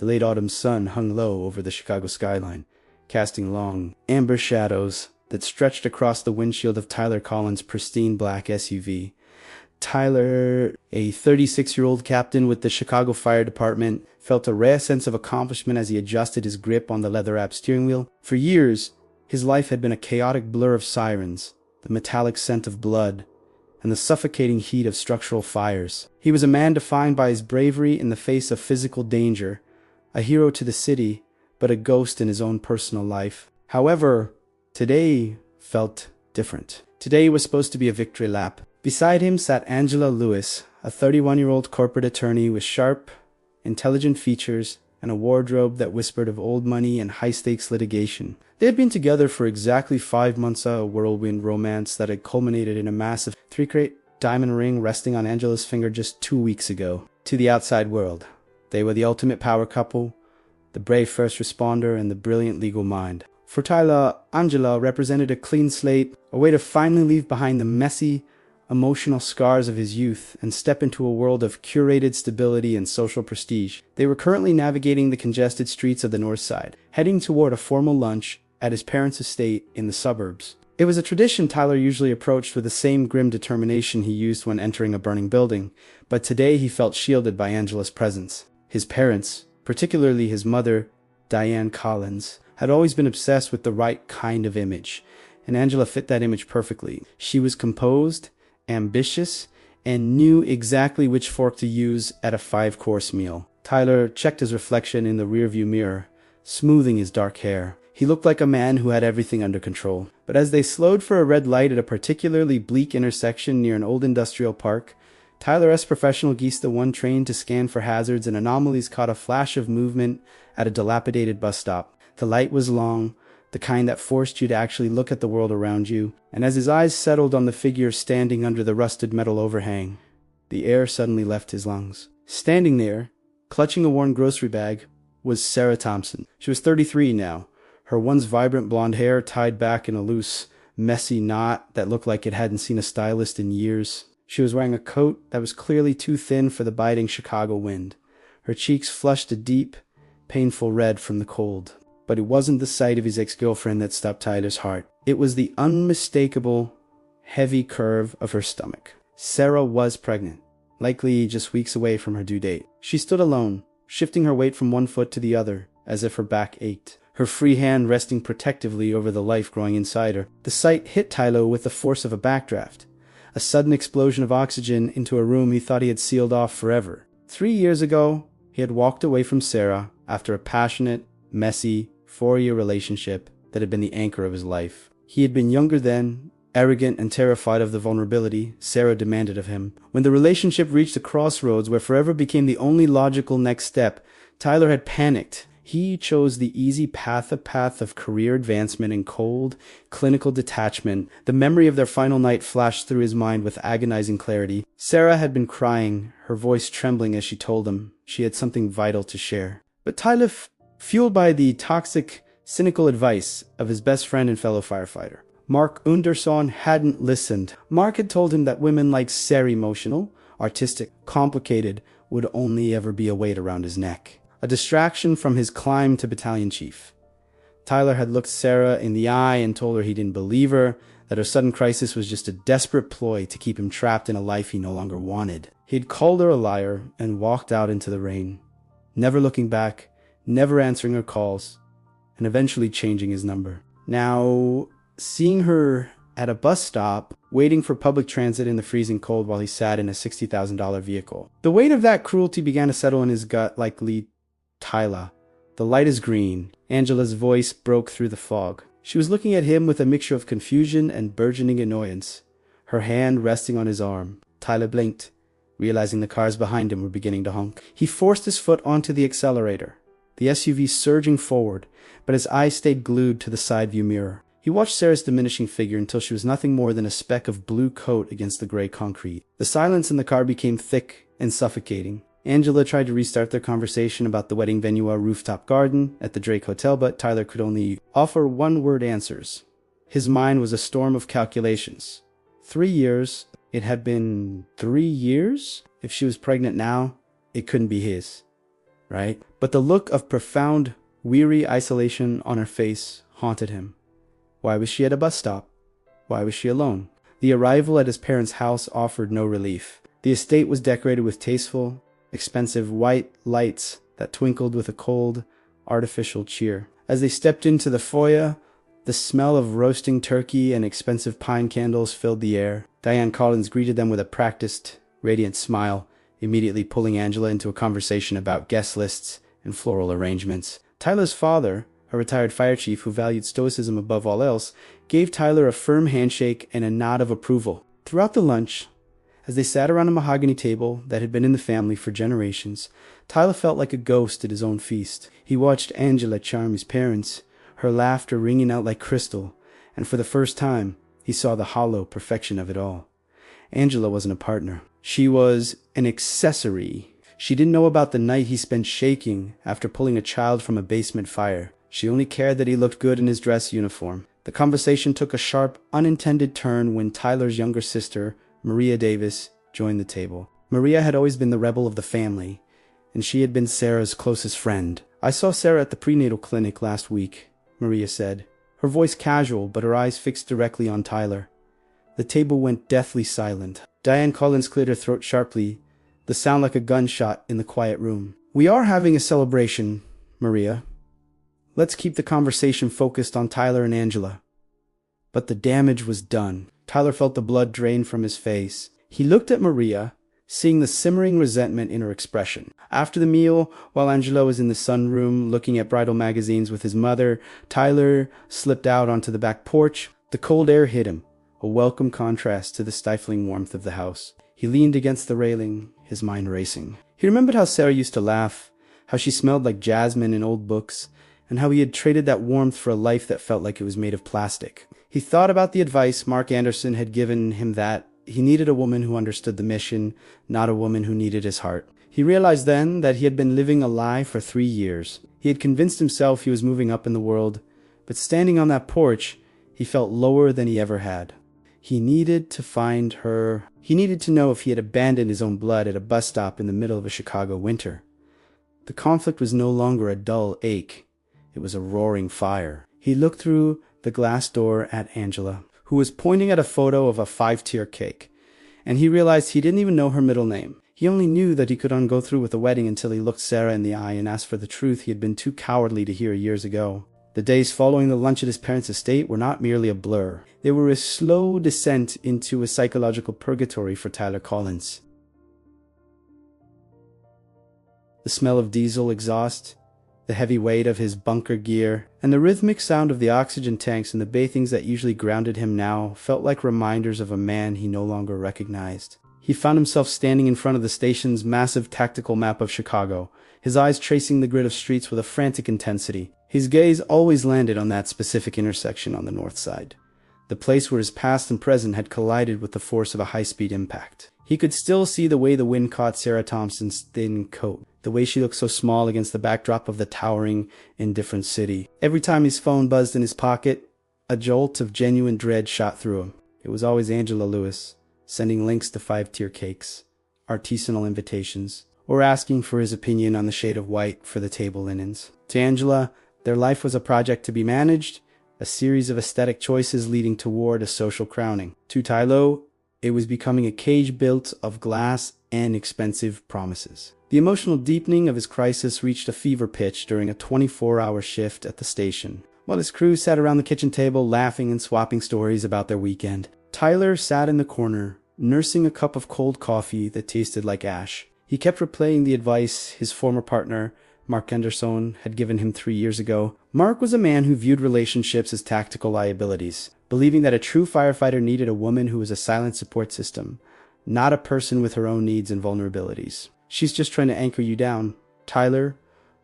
The late autumn sun hung low over the Chicago skyline, casting long, amber shadows that stretched across the windshield of Tyler Collins' pristine black SUV. Tyler, a 36-year-old captain with the Chicago Fire Department, felt a rare sense of accomplishment as he adjusted his grip on the leather-wrapped steering wheel. For years, his life had been a chaotic blur of sirens, the metallic scent of blood, and the suffocating heat of structural fires. He was a man defined by his bravery in the face of physical danger, a hero to the city, but a ghost in his own personal life. However, today felt different. Today was supposed to be a victory lap. Beside him sat Angela Lewis, a 31-year-old corporate attorney with sharp, intelligent features and a wardrobe that whispered of old money and high-stakes litigation. They had been together for exactly 5 months, a whirlwind romance that had culminated in a massive 3-carat diamond ring resting on Angela's finger just 2 weeks ago. To the outside world, they were the ultimate power couple, the brave first responder and the brilliant legal mind. For Tyler, Angela represented a clean slate, a way to finally leave behind the messy, emotional scars of his youth and step into a world of curated stability and social prestige. They were currently navigating the congested streets of the North Side, heading toward a formal lunch at his parents' estate in the suburbs. It was a tradition Tyler usually approached with the same grim determination he used when entering a burning building, but today he felt shielded by Angela's presence. His parents, particularly his mother, Diane Collins, had always been obsessed with the right kind of image, and Angela fit that image perfectly. She was composed, ambitious, and knew exactly which fork to use at a 5-course meal. Tyler checked his reflection in the rearview mirror, smoothing his dark hair. He looked like a man who had everything under control. But as they slowed for a red light at a particularly bleak intersection near an old industrial park, Tyler-esque professional Geista 1 trained to scan for hazards and anomalies caught a flash of movement at a dilapidated bus stop. The light was long, the kind that forced you to actually look at the world around you, and as his eyes settled on the figure standing under the rusted metal overhang, the air suddenly left his lungs. Standing there, clutching a worn grocery bag, was Sarah Thompson. She was 33 now, her once vibrant blonde hair tied back in a loose, messy knot that looked like it hadn't seen a stylist in years. She was wearing a coat that was clearly too thin for the biting Chicago wind. Her cheeks flushed a deep, painful red from the cold. But it wasn't the sight of his ex-girlfriend that stopped Tyler's heart. It was the unmistakable, heavy curve of her stomach. Sarah was pregnant, likely just weeks away from her due date. She stood alone, shifting her weight from one foot to the other, as if her back ached, her free hand resting protectively over the life growing inside her. The sight hit Tyler with the force of a backdraft, a sudden explosion of oxygen into a room he thought he had sealed off forever. 3 years ago, he had walked away from Sarah after a passionate, messy, 4-year relationship that had been the anchor of his life. He had been younger then, arrogant and terrified of the vulnerability Sarah demanded of him. When the relationship reached a crossroads where forever became the only logical next step, Tyler had panicked. He chose the easy path, a path of career advancement and cold, clinical detachment. The memory of their final night flashed through his mind with agonizing clarity. Sarah had been crying, her voice trembling as she told him she had something vital to share. But Tyler, fueled by the toxic, cynical advice of his best friend and fellow firefighter, Mark Underson, hadn't listened. Mark had told him that women like Sarah, emotional, artistic, complicated, would only ever be a weight around his neck, a distraction from his climb to battalion chief. Tyler had looked Sarah in the eye and told her he didn't believe her, that her sudden crisis was just a desperate ploy to keep him trapped in a life he no longer wanted. He'd called her a liar and walked out into the rain, never looking back, never answering her calls, and eventually changing his number. Now, seeing her at a bus stop, waiting for public transit in the freezing cold while he sat in a $60,000 vehicle. The weight of that cruelty began to settle in his gut like Tyler. The light is green. Angela's voice broke through the fog. She was looking at him with a mixture of confusion and burgeoning annoyance, her hand resting on his arm. Tyler blinked, realizing the cars behind him were beginning to honk. He forced his foot onto the accelerator, the SUV surging forward, but his eyes stayed glued to the side view mirror. He watched Sarah's diminishing figure until she was nothing more than a speck of blue coat against the gray concrete. The silence in the car became thick and suffocating. Angela tried to restart their conversation about the wedding venue or rooftop garden at the Drake Hotel, but Tyler could only offer one-word answers. His mind was a storm of calculations. 3 years. It had been 3 years? If she was pregnant now, it couldn't be his. right? But the look of profound, weary isolation on her face haunted him. Why was she at a bus stop? Why was she alone? The arrival at his parents' house offered no relief. The estate was decorated with tasteful, expensive white lights that twinkled with a cold, artificial cheer. As they stepped into the foyer, the smell of roasting turkey and expensive pine candles filled the air. Diane Collins greeted them with a practiced, radiant smile, immediately pulling Angela into a conversation about guest lists and floral arrangements. Tyler's father, a retired fire chief who valued stoicism above all else, gave Tyler a firm handshake and a nod of approval. Throughout the lunch, as they sat around a mahogany table that had been in the family for generations, Tyler felt like a ghost at his own feast. He watched Angela charm his parents, her laughter ringing out like crystal, and for the first time, he saw the hollow perfection of it all. Angela wasn't a partner. She was an accessory. She didn't know about the night he spent shaking after pulling a child from a basement fire. She only cared that he looked good in his dress uniform. The conversation took a sharp, unintended turn when Tyler's younger sister, Maria Davis, joined the table. Maria had always been the rebel of the family, and she had been Sarah's closest friend. "I saw Sarah at the prenatal clinic last week," Maria said, her voice casual but her eyes fixed directly on Tyler. The table went deathly silent. Diane Collins cleared her throat sharply, the sound like a gunshot in the quiet room. "We are having a celebration, Maria. Let's keep the conversation focused on Tyler and Angela." But the damage was done. Tyler felt the blood drain from his face. He looked at Maria, seeing the simmering resentment in her expression. After the meal, while Angela was in the sunroom looking at bridal magazines with his mother, Tyler slipped out onto the back porch. The cold air hit him, a welcome contrast to the stifling warmth of the house. He leaned against the railing, his mind racing. He remembered how Sarah used to laugh, how she smelled like jasmine in old books, and how he had traded that warmth for a life that felt like it was made of plastic. He thought about the advice Mark Anderson had given him that he needed a woman who understood the mission, not a woman who needed his heart. He realized then that he had been living a lie for 3 years. He had convinced himself he was moving up in the world, but standing on that porch, he felt lower than he ever had. He needed to find her. He needed to know if he had abandoned his own blood at a bus stop in the middle of a Chicago winter. The conflict was no longer a dull ache. It was a roaring fire. He looked through the glass door at Angela, who was pointing at a photo of a 5-tier cake, and he realized he didn't even know her middle name. He only knew that he couldn't go through with the wedding until he looked Sarah in the eye and asked for the truth he had been too cowardly to hear years ago. The days following the lunch at his parents' estate were not merely a blur. They were a slow descent into a psychological purgatory for Tyler Collins. The smell of diesel exhaust, the heavy weight of his bunker gear, and the rhythmic sound of the oxygen tanks and the bathings that usually grounded him now felt like reminders of a man he no longer recognized. He found himself standing in front of the station's massive tactical map of Chicago, his eyes tracing the grid of streets with a frantic intensity. His gaze always landed on that specific intersection on the north side, the place where his past and present had collided with the force of a high-speed impact. He could still see the way the wind caught Sarah Thompson's thin coat, the way she looked so small against the backdrop of the towering, indifferent city. Every time his phone buzzed in his pocket, a jolt of genuine dread shot through him. It was always Angela Lewis, sending links to 5-tier cakes, artisanal invitations, or asking for his opinion on the shade of white for the table linens. To Angela, their life was a project to be managed, a series of aesthetic choices leading toward a social crowning. To Tyler, it was becoming a cage built of glass and expensive promises. The emotional deepening of his crisis reached a fever pitch during a 24-hour shift at the station. While his crew sat around the kitchen table laughing and swapping stories about their weekend, Tyler sat in the corner, nursing a cup of cold coffee that tasted like ash. He kept replaying the advice his former partner, Mark Anderson, had given him 3 years ago. Mark was a man who viewed relationships as tactical liabilities, believing that a true firefighter needed a woman who was a silent support system, not a person with her own needs and vulnerabilities. "She's just trying to anchor you down, Tyler,"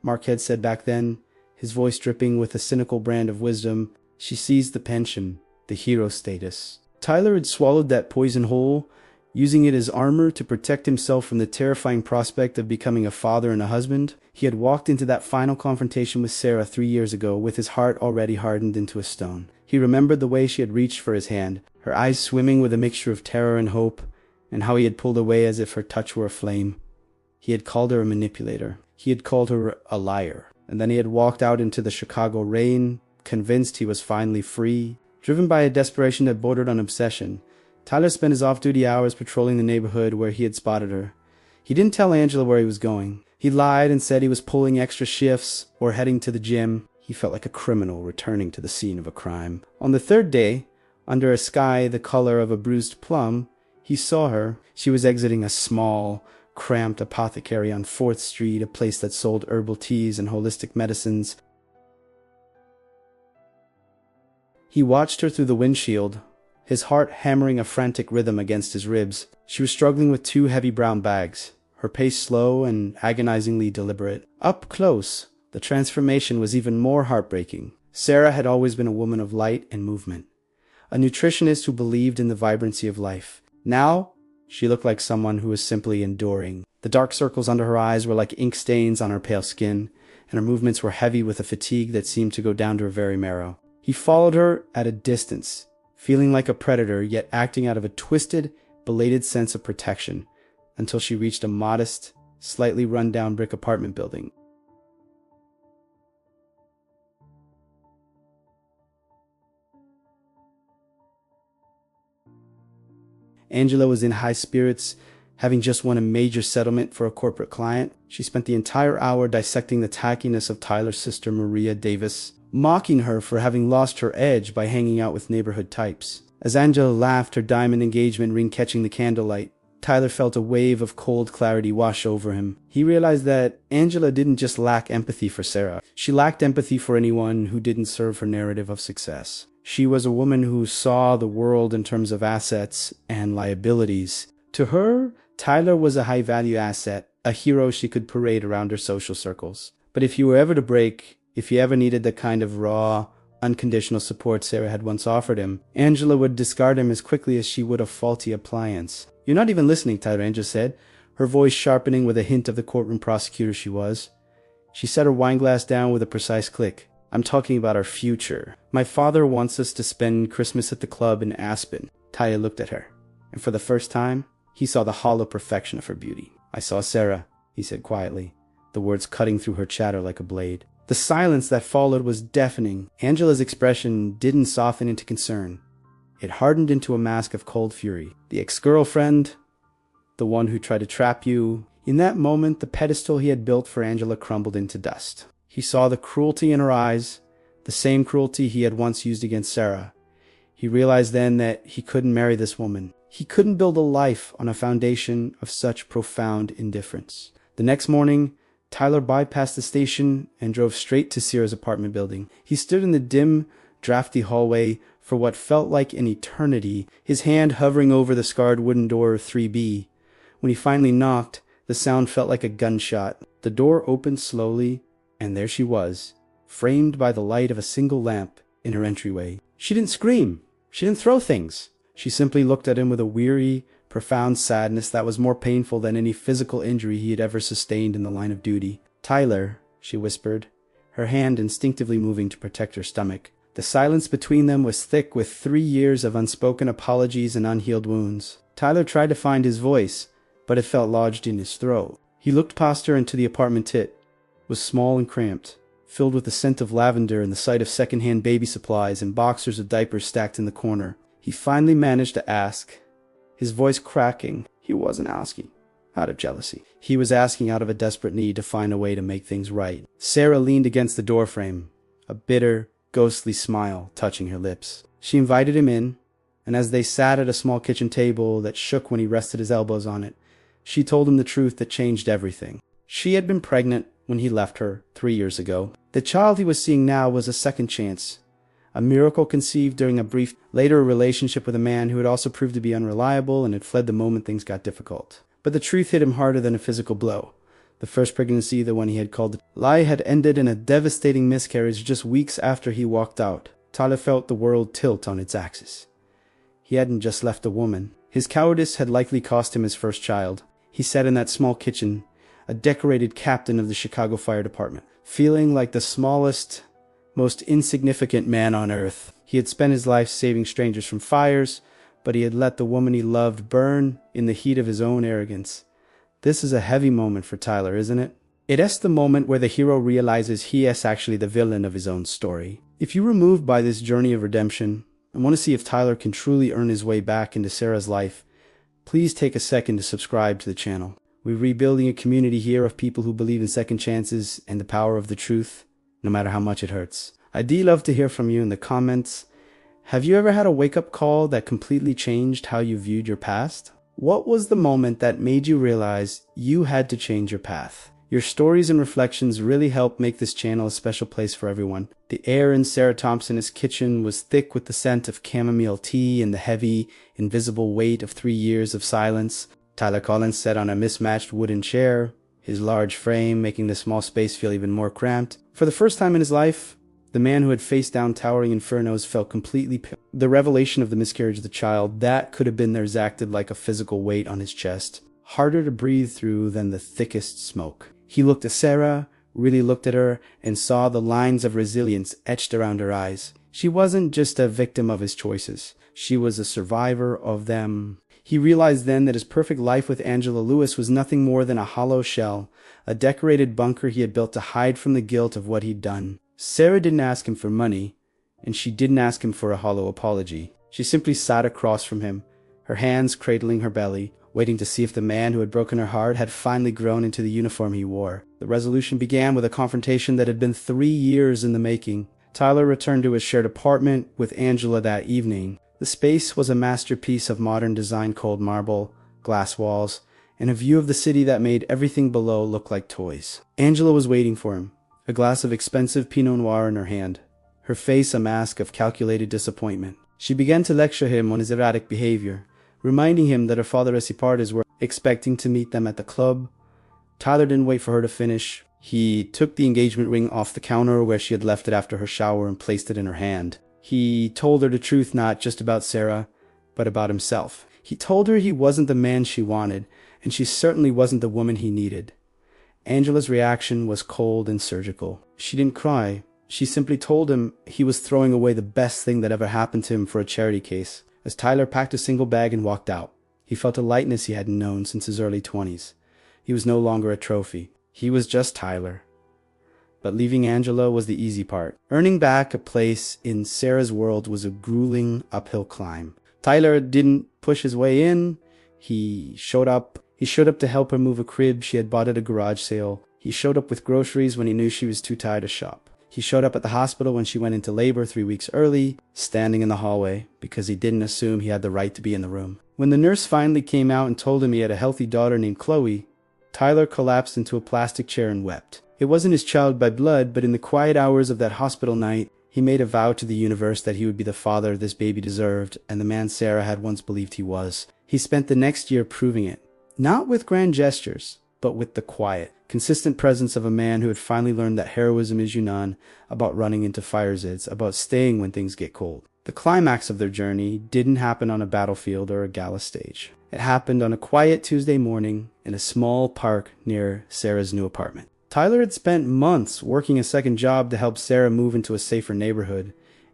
Mark had said back then, his voice dripping with a cynical brand of wisdom. "She sees the pension, the hero status." Tyler had swallowed that poison whole, using it as armor to protect himself from the terrifying prospect of becoming a father and a husband. He had walked into that final confrontation with Sarah 3 years ago with his heart already hardened into a stone. He remembered the way she had reached for his hand, her eyes swimming with a mixture of terror and hope, and how he had pulled away as if her touch were a flame. He had called her a manipulator. he had called her a liar. And then he had walked out into the Chicago rain, convinced he was finally free. Driven by a desperation that bordered on obsession, Tyler spent his off-duty hours patrolling the neighborhood where he had spotted her. He didn't tell Angela where he was going. He lied and said he was pulling extra shifts or heading to the gym. He felt like a criminal returning to the scene of a crime. On the third day, under a sky the color of a bruised plum, he saw her. She was exiting a small, cramped apothecary on 4th Street, a place that sold herbal teas and holistic medicines. He watched her through the windshield, his heart hammering a frantic rhythm against his ribs. She was struggling with 2 heavy brown bags, her pace slow and agonizingly deliberate. Up close, the transformation was even more heartbreaking. Sarah had always been a woman of light and movement, a nutritionist who believed in the vibrancy of life. Now, she looked like someone who was simply enduring. The dark circles under her eyes were like ink stains on her pale skin, and her movements were heavy with a fatigue that seemed to go down to her very marrow. He followed her at a distance, feeling like a predator, yet acting out of a twisted, belated sense of protection, until she reached a modest, slightly run-down brick apartment building. Angela was in high spirits, having just won a major settlement for a corporate client. She spent the entire hour dissecting the tackiness of Tyler's sister Maria Davis, mocking her for having lost her edge by hanging out with neighborhood types. As Angela laughed, her diamond engagement ring catching the candlelight, Tyler felt a wave of cold clarity wash over him. He realized that Angela didn't just lack empathy for Sarah. She lacked empathy for anyone who didn't serve her narrative of success. She was a woman who saw the world in terms of assets and liabilities. To her, Tyler was a high-value asset, a hero she could parade around her social circles. But if you were ever to break, if he ever needed the kind of raw, unconditional support Sarah had once offered him, Angela would discard him as quickly as she would a faulty appliance. "You're not even listening, Tyler," Angela said, her voice sharpening with a hint of the courtroom prosecutor she was. She set her wineglass down with a precise click. "I'm talking about our future. My father wants us to spend Christmas at the club in Aspen." Tyler looked at her, and for the first time, he saw the hollow perfection of her beauty. "I saw Sarah," he said quietly, the words cutting through her chatter like a blade. The silence that followed was deafening. Angela's expression didn't soften into concern. It hardened into a mask of cold fury. The ex-girlfriend, the one who tried to trap you. In that moment, the pedestal he had built for Angela crumbled into dust. He saw the cruelty in her eyes, the same cruelty he had once used against Sarah. He realized then that he couldn't marry this woman. He couldn't build a life on a foundation of such profound indifference. The next morning, Tyler bypassed the station and drove straight to Sarah's apartment building. He stood in the dim, drafty hallway for what felt like an eternity, his hand hovering over the scarred wooden door of 3B. When he finally knocked, the sound felt like a gunshot. The door opened slowly, and there she was, framed by the light of a single lamp in her entryway. She didn't scream. She didn't throw things. She simply looked at him with a weary, profound sadness that was more painful than any physical injury he had ever sustained in the line of duty. "Tyler," she whispered, her hand instinctively moving to protect her stomach. The silence between them was thick with 3 years of unspoken apologies and unhealed wounds. Tyler tried to find his voice, but it felt lodged in his throat. He looked past her into the apartment. It was small and cramped, filled with the scent of lavender and the sight of secondhand baby supplies and boxers of diapers stacked in the corner. He finally managed to ask, his voice cracking. He wasn't asking out of jealousy. He was asking out of a desperate need to find a way to make things right. Sarah leaned against the doorframe, a bitter, ghostly smile touching her lips. She invited him in, and as they sat at a small kitchen table that shook when he rested his elbows on it, she told him the truth that changed everything. She had been pregnant when he left her 3 years ago. The child he was seeing now was a second chance, a miracle conceived during a brief, later relationship with a man who had also proved to be unreliable and had fled the moment things got difficult. But the truth hit him harder than a physical blow. The first pregnancy, the one he had called a lie, had ended in a devastating miscarriage just weeks after he walked out. Tyler felt the world tilt on its axis. He hadn't just left a woman. His cowardice had likely cost him his first child. He sat in that small kitchen, a decorated captain of the Chicago Fire Department, feeling like the smallest, most insignificant man on earth. He had spent his life saving strangers from fires, but he had let the woman he loved burn in the heat of his own arrogance. This is a heavy moment for Tyler, isn't it? It's the moment where the hero realizes he is actually the villain of his own story. If you were moved by this journey of redemption and want to see if Tyler can truly earn his way back into Sarah's life, please take a second to subscribe to the channel. We're rebuilding a community here of people who believe in second chances and the power of the truth, no matter how much it hurts. I'd love to hear from you in the comments. Have you ever had a wake-up call that completely changed how you viewed your past? What was the moment that made you realize you had to change your path? Your stories and reflections really help make this channel a special place for everyone. The air in Sarah Thompson's kitchen was thick with the scent of chamomile tea and the heavy, invisible weight of 3 years of silence. Tyler Collins sat on a mismatched wooden chair, his large frame making the small space feel even more cramped. For the first time in his life, the man who had faced down towering infernos felt completely pale. The revelation of the miscarriage of the child, that could have been there, acted like a physical weight on his chest, harder to breathe through than the thickest smoke. He looked at Sarah, really looked at her, and saw the lines of resilience etched around her eyes. She wasn't just a victim of his choices. She was a survivor of them. He realized then that his perfect life with Angela Lewis was nothing more than a hollow shell, a decorated bunker he had built to hide from the guilt of what he'd done. Sarah didn't ask him for money, and she didn't ask him for a hollow apology. She simply sat across from him, her hands cradling her belly, waiting to see if the man who had broken her heart had finally grown into the uniform he wore. The resolution began with a confrontation that had been 3 years in the making. Tyler returned to his shared apartment with Angela that evening. The space was a masterpiece of modern design, cold marble, glass walls, and a view of the city that made everything below look like toys. Angela was waiting for him, a glass of expensive Pinot Noir in her hand, her face a mask of calculated disappointment. She began to lecture him on his erratic behavior, reminding him that her father and parties were expecting to meet them at the club. Tyler didn't wait for her to finish. He took the engagement ring off the counter where she had left it after her shower and placed it in her hand. He told her the truth, not just about Sarah, but about himself. He told her he wasn't the man she wanted, and she certainly wasn't the woman he needed. Angela's reaction was cold and surgical. She didn't cry. She simply told him he was throwing away the best thing that ever happened to him for a charity case. As Tyler packed a single bag and walked out, he felt a lightness he hadn't known since his early 20s. He was no longer a trophy. He was just Tyler. But leaving Angela was the easy part. Earning back a place in Sarah's world was a grueling uphill climb. Tyler didn't push his way in. He showed up. He showed up to help her move a crib she had bought at a garage sale. He showed up with groceries when he knew she was too tired to shop. He showed up at the hospital when she went into labor 3 weeks early, standing in the hallway because he didn't assume he had the right to be in the room. When the nurse finally came out and told him he had a healthy daughter named Chloe, Tyler collapsed into a plastic chair and wept. It wasn't his child by blood, but in the quiet hours of that hospital night, he made a vow to the universe that he would be the father this baby deserved and the man Sarah had once believed he was. He spent the next year proving it, not with grand gestures, but with the quiet, consistent presence of a man who had finally learned that heroism is Yunnan, about running into fire zits, about staying when things get cold. The climax of their journey didn't happen on a battlefield or a gala stage. It happened on a quiet Tuesday morning in a small park near Sarah's new apartment. Tyler had spent months working a second job to help Sarah move into a safer neighborhood,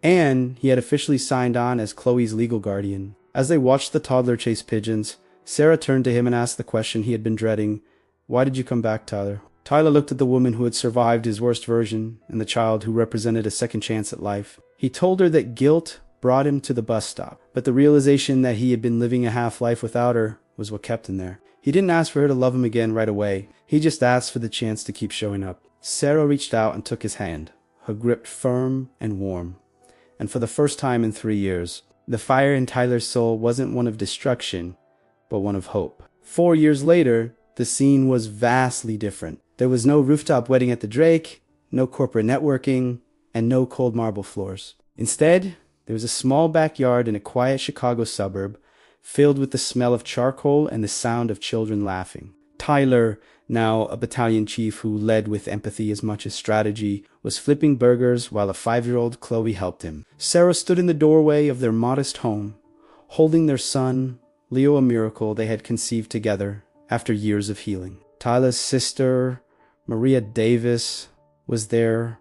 and he had officially signed on as Chloe's legal guardian. As they watched the toddler chase pigeons, Sarah turned to him and asked the question he had been dreading. "Why did you come back, Tyler?" Tyler looked at the woman who had survived his worst version and the child who represented a second chance at life. He told her that guilt brought him to the bus stop, but the realization that he had been living a half-life without her was what kept him there. He didn't ask for her to love him again right away. He just asked for the chance to keep showing up. Sarah reached out and took his hand, her grip firm and warm. And for the first time in 3 years, the fire in Tyler's soul wasn't one of destruction, but one of hope. 4 years later, the scene was vastly different. There was no rooftop wedding at the Drake, no corporate networking, and no cold marble floors. Instead, there was a small backyard in a quiet Chicago suburb, filled with the smell of charcoal and the sound of children laughing. Tyler, now a battalion chief who led with empathy as much as strategy, was flipping burgers while a 5-year-old Chloe helped him. Sarah stood in the doorway of their modest home, holding their son, Leo, a miracle they had conceived together after years of healing. Tyler's sister, Maria Davis, was there,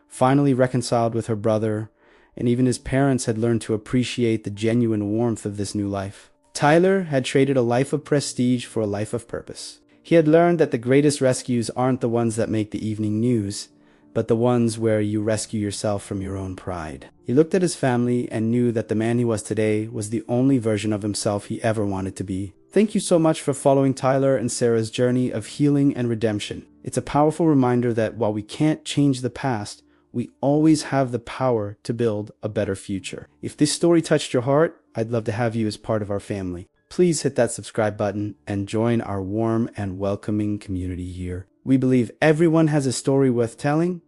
finally reconciled with her brother, and even his parents had learned to appreciate the genuine warmth of this new life. Tyler had traded a life of prestige for a life of purpose. He had learned that the greatest rescues aren't the ones that make the evening news, but the ones where you rescue yourself from your own pride. He looked at his family and knew that the man he was today was the only version of himself he ever wanted to be. Thank you so much for following Tyler and Sarah's journey of healing and redemption. It's a powerful reminder that while we can't change the past, we always have the power to build a better future. If this story touched your heart, I'd love to have you as part of our family. Please hit that subscribe button and join our warm and welcoming community here. We believe everyone has a story worth telling,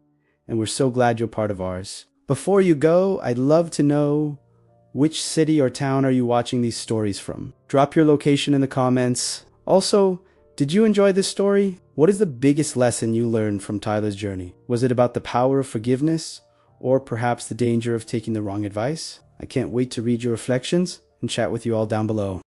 and we're so glad you're part of ours. Before you go, I'd love to know, which city or town are you watching these stories from? Drop your location in the comments. Also, did you enjoy this story? What is the biggest lesson you learned from Tyler's journey? Was it about the power of forgiveness, or perhaps the danger of taking the wrong advice? I can't wait to read your reflections and chat with you all down below.